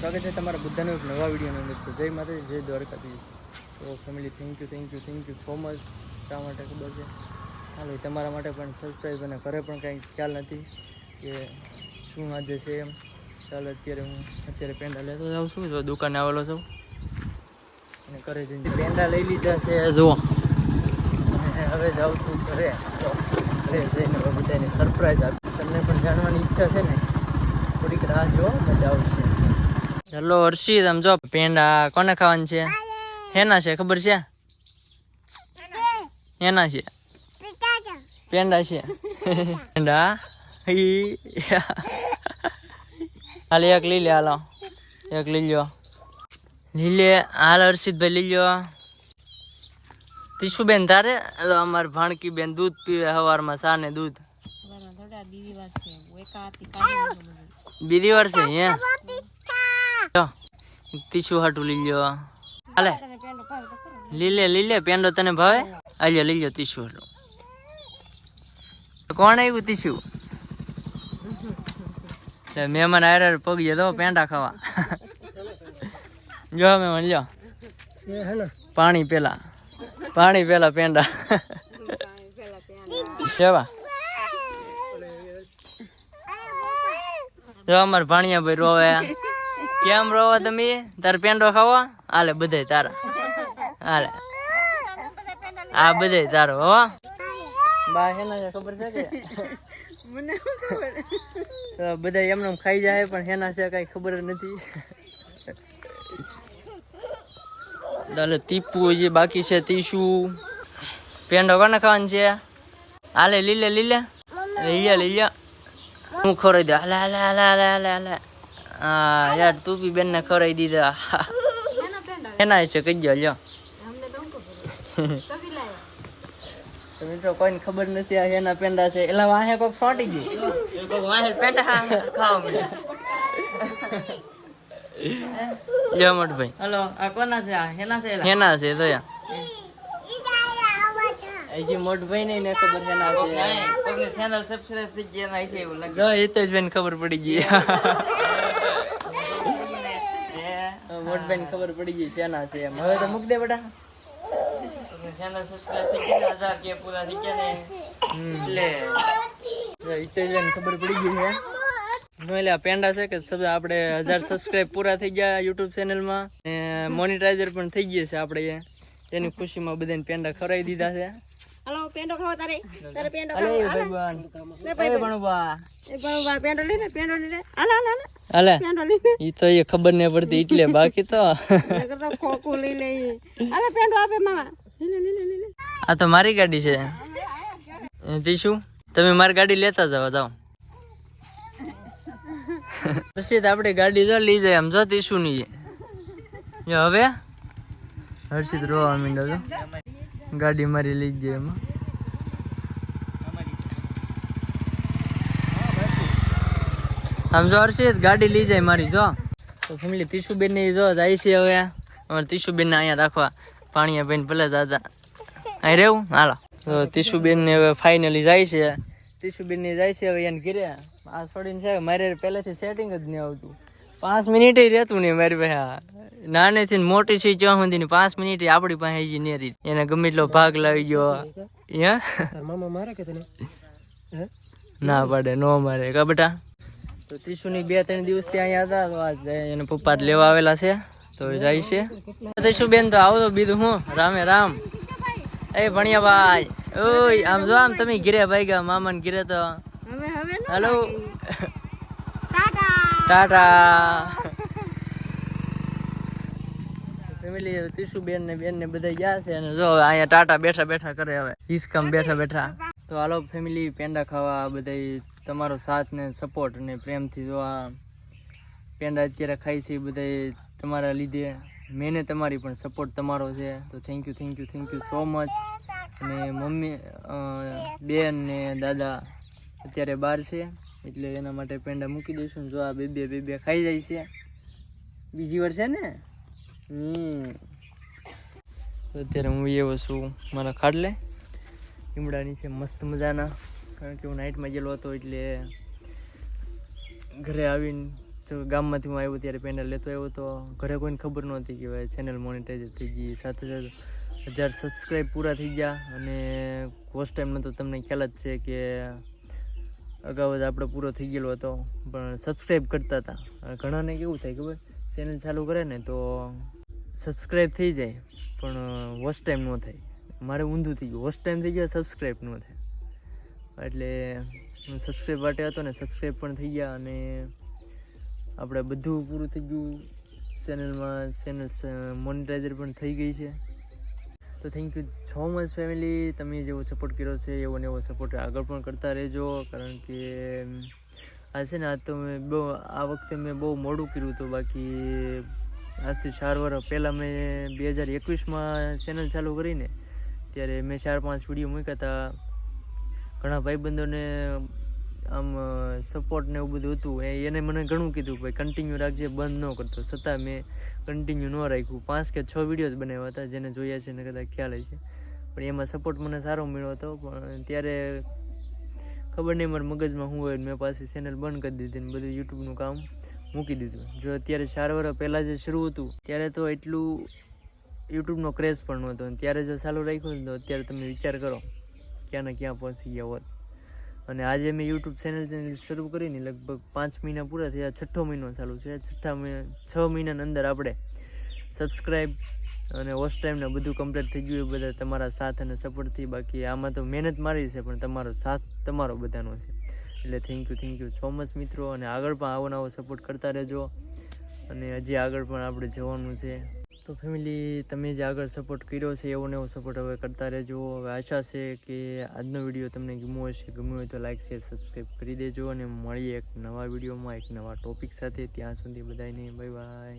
સ્વાગત છે તમારા બધાનો એક નવા વિડીયોની અંદર. તો જય માતાજી, જય દ્વારકાધીશ. તો family thank you so much. શા માટે ખબર છે? હાલો, તમારા માટે પણ સરપ્રાઈઝ, અને ઘરે પણ કાંઈ ખ્યાલ નથી કે શું આજે છે એમ. ચાલો અત્યારે પેંડા લેતો જાઉં છું. જો દુકાને આવેલો છું અને ઘરે જઈને પેંડા લઈ લીધા છે. જુઓ, હવે જાઉં છું ઘરે. તો ઘરે જઈને બધાને સરપ્રાઈઝ આપી. તમને પણ જાણવાની ઈચ્છા છે ને, થોડીક રાહ જો, મજા આવશે. હેલો હર્ષિત, આમ જો પેંડા કોને ખાવાનું છે? હેના છે ખબર છે? હેના છે પેંડા છે. પેંડા હાલ એક લઈ લે. હાલો એક લઈ લ્યો. લીલે હાલ હર્ષિતભાઈ લઈ લ્યો. તીશુબેન તારે? અમારે ભાણકી બેન દૂધ પીવે સવારમાં, સા ને દૂધ. બીજી વાર છે હે? તીશુ હાટું લઈ લ્યો. હાલે લીલે પેંડો તને ભાવે? આલ્યો લઈ લ્યો તીશુ હાટું. કોણ આવ્યું તીશુ? મહેમાન આયર પગીએ તો પેંડા ખાવા. જો મહેમાન લ્યો પાણી પેલા પેંડા કેવા. જો અમાર ભાણિયા ભાઈ રોવે. કેમ રોવા તમે? તારે પેંડો ખાવા? હાલે બધાય તારા. હાલે આ બધાય તારો. હો બા હેના ખબર છે કે મને ખબર બધા એમને ખાઈ જાય, પણ હેના છે કઈ ખબર જ નથી. દાલે તીપુ જે બાકી છે. તીશુ પેંડો કોને ખાવાનું છે? હાલે લીલે હું ખવડાવી દે. હાલે હા યાર, તું બી બેન ને ખવડાવી દીધા. એના છે કઈ ગયો લ્યો. તો મિત્રો કોઈને ખબર નથી આ એના પેંડા છે. એલા વાહે કોક સોટી ગઈ. વાહે પેંડા ખાવા મળે. લ્યો મોટભાઈ. હલો આ કોના છે? આ હેના છે? હેના છે તો હજી મોટભાઈ ને ખબર છે. કોઈને ચેનલ સબસ્ક્રાઇબ થઈ ગયા છે એવું લાગે. જો હિતેશભાઈ ખબર પડી ગઈ. મોટભાઈ ને ખબર પડી ગઈ શેના છે એમ. હવે તો મૂક દે બેટા. ચેનલ સબસ્ક્રાઇબ થઈ ગયા, 1000 કે પૂરા થઈ ગયા ને એટલે હિતેશભાઈ ખબર પડી ગઈ છે. એટલે પેંડા છે કે આપણે 1000 સબસ્ક્રાઇબ પૂરા થઈ ગયા યુટ્યુબ ચેનલમાં, મોનેટાઈઝર પણ થઈ ગયા છે આપણે. તેની ખુશીમાં બધાને પેંડા ખવડાવી દીધા છે. હાલો પેંડો ખાવો તારે પેંડો ખાવો. હાલે ભાઈ બણુબા પેંડો લઈને હાલે પેંડો લઈને ઈ તો એ ખબર નહી પડતી એટલે બાકી તો નકર તો ખોખું લઈ લે. હાલે પેંડો આપે મામા. લે આ તો મારી ગાડી છે. તીશુ તમે મારી ગાડી લેતા જાઓ. પછી આપડે ગાડી જો લઈ જાય આમ. જો તીશુ ની હવે હર્ષિત રોવા માંડો છો. ગાડી મારી લઈ જાય એમાં. આમ જો હર્ષિત ગાડી લઈ જાય મારી. જો તો ફેમિલી તીશુબેન ની જો જાય છે. હવે અમારે તીશુબેન ને અહીંયા રાખવા. પાણીયા બેન ભલે જાતા અહીં રહેવું. હાલો તો તીશુબેન ને હવે ફાઇનલી જાય છે. તીશુબેન ની જાય છે હવે એને ઘરે. આ છોડીને છે મારે પહેલેથી સેટિંગ જ નહીં આવતું. 5 મિનિટ રહેતું નહીં મારી પાસે. નાનેથી મોટી છે ત્યાં સુધી 5 મિનિટ આપણી પાસે હજી નેરી. એને ગમે એટલો ભાગ લાવી ગયો. મામા મારે કે તને ના પાડે, નો મારે કા બેટા. તો તીશુની 2-3 દિવસથી અહીંયા હતા. તો આજ એને પપ્પા લેવા આવેલા છે તો જાય છે. તીશુબેન તો આવો તો બીજું હું રામે રામ. એ ભણિયા ભાઈ ઓય આમ જો આમ તમે ઘરે ભાઈ ગયા મામાને ઘરે. તો હવે હેલો ટાટા ફેમિલી. તીશુબેન ને બેન ને બધા ગયા છે અને જો અહીંયા ટાટા બેઠા કરે. હવે હિસકામ બેઠા. તો હાલો ફેમિલી પેંડા ખાવા. બધા તમારો સાથ ને સપોર્ટ ને પ્રેમથી જો આ પેંડા અત્યારે ખાઈ છે બધા તમારા લીધે. મેને તમારી પણ સપોર્ટ તમારો છે. તો થેન્ક યુ સો મચ. અને મમ્મી બેન ને દાદા અત્યારે બહાર છે એટલે એના માટે પેંડા મૂકી દઈશું. જો આ બે ખાઈ જાય છે. બીજી વાર છે ને. અત્યારે હું એવો છું મારા ખાડલે. લીમડાની છે મસ્ત મજાના. કારણ કે હું નાઇટમાં ગયેલો હતો એટલે ઘરે આવીને ગામમાંથી હું આવ્યો ત્યારે પેન્ડલ લેતો આવ્યો તો ઘરે કોઈને ખબર નહોતી કે ભાઈ ચેનલ મોનેટાઈઝ થઈ ગઈ, સાથે સાથે 1000 સબસ્ક્રાઈબ પૂરા થઈ ગયા. અને ફર્સ્ટ ટાઈમનો તો તમને ખ્યાલ જ છે કે અગાઉ જ આપણે પૂરો થઈ ગયેલો હતો, પણ સબસ્ક્રાઈબ કરતા હતા. ઘણાને કેવું થાય ખબર, ચેનલ ચાલુ કરે ને તો સબસ્ક્રાઈબ થઈ જાય પણ વોચ ટાઈમ ન થાય. મારે ઊંધું થઈ ગયું, વોચ ટાઈમ થઈ ગયો, સબસ્ક્રાઈબ ન થાય. એટલે હું સબસ્ક્રાઈબ માટે હતો ને સબસ્ક્રાઈબ પણ થઈ ગયા અને આપણે બધું પૂરું થઈ ગયું. ચેનલ મોનેટાઈઝર પણ થઈ ગઈ છે. તો thank you so much family. તમે જેવો સપોર્ટ કર્યો છે એવો ને એવો સપોર્ટ આગળ પણ કરતા રહેજો, કારણ કે આ છે ને આ વખતે મેં બહુ મોડું કર્યું હતું. બાકી આજથી 4 વર્ષ પહેલાં મેં 2021માં ચેનલ ચાલુ કરીને ત્યારે મેં 4-5 વિડીયો મૂક્યા હતા. ઘણા ભાઈબંધોને આમ સપોર્ટ ને એવું બધું હતું, એને મને ઘણું કીધું ભાઈ કન્ટિન્યુ રાખજે, બંધ ન કરતો. છતાં મેં કન્ટિન્યુ ન રાખ્યું. 5 કે 6 વિડીયો જ બનાવ્યા હતા, જેને જોયા છે એને કદાચ ખ્યાલ છે. પણ એમાં સપોર્ટ મને સારો મળ્યો હતો. પણ ત્યારે ખબર નહીં મારા મગજમાં શું હોય, મેં પાછી ચેનલ બંધ કરી દીધી ને બધું યુટ્યુબનું કામ મૂકી દીધું. જો અત્યારે 4 વર્ષ પહેલાં જે શરૂ હતું ત્યારે તો એટલું યુટ્યુબનો ક્રેઝ પણ નહોતો, અને ત્યારે જો ચાલુ રાખ્યું તો અત્યારે તમે વિચાર કરો ક્યાં ને ક્યાં પહોંચી ગયા હોત. અને આજે મેં યુટ્યુબ ચેનલ શરૂ કરીને લગભગ 5 મહિના પૂરા થયા, 6ઠ્ઠો મહિનો ચાલુ છે. 6 મહિનાની અંદર આપણે સબસ્ક્રાઈબ અને વોચ ટાઈમ ને બધું કમ્પ્લીટ થઈ ગયું. એ બધા તમારા સાથ અને સપોર્ટથી. બાકી આમાં તો મહેનત મારી છે, પણ તમારો સાથ તમારો બધાનો છે. એટલે થેન્ક યુ સો મચ મિત્રો. અને આગળ પણ આવો નવો સપોર્ટ કરતા રહેજો, અને હજી આગળ પણ આપણે જવાનું છે. તો ફેમિલી, તમે જે આગળ સપોર્ટ કર્યો છે એવો ને એવો સપોર્ટ હવે કરતા રહેજો. હવે આશા છે કે આજનો વિડીયો તમને ગમ્યો હશે. ગમ્યો હોય તો લાઈક, શેર, સબસ્ક્રાઈબ કરી દેજો. અને મળીએ એક નવા વિડીયોમાં એક નવા ટોપિક સાથે. ત્યાં સુધી બધાને બાય બાય.